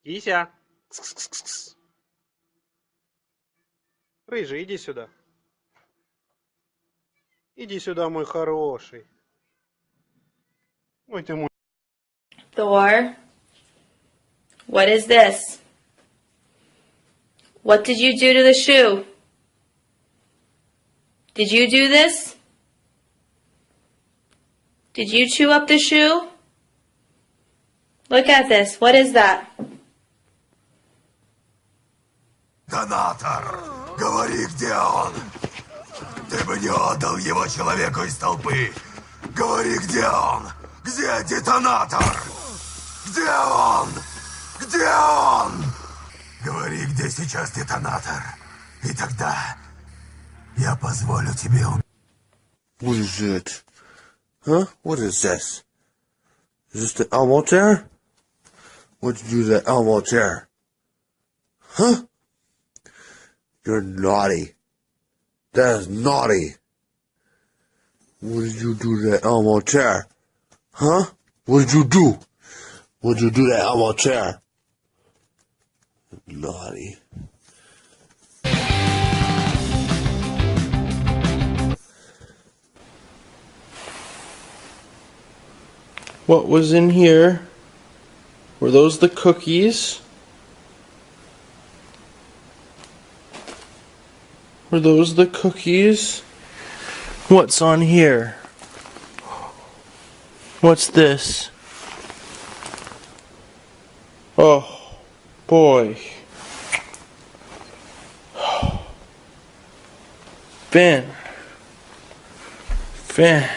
Кися. Кс-кс-кс-кс. Рыжий, иди сюда. Иди сюда, мой хороший. Ой, ты мой. Thor, what is this? What did you do to the shoe? Did you do this? Did you chew up the shoe? Look at this. What is that? Донатор, говори, где он? Ты бы не отдал его человеку из толпы. Говори, где он? Где детонатор? Где он? Где он? Говори, где сейчас детонатор. И тогда я позволю тебе умереть. What is it? Huh? What is this? Is this the Elmo chair? What'd you do to that Elmo chair? Huh? You're naughty. That is naughty. What did you do to that Elmo chair? Huh? What did you do? What did you do to that Elmo chair? Naughty. What was in here? Were those the cookies? Were those the cookies? What's on here? What's this? Oh, boy. Finn. Finn.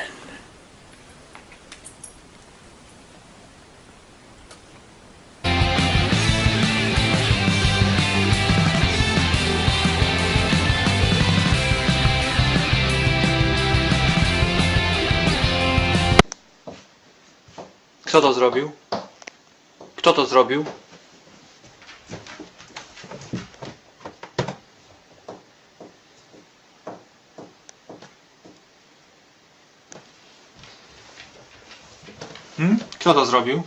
Kto to zrobił? Kto to zrobił? Kto to zrobił?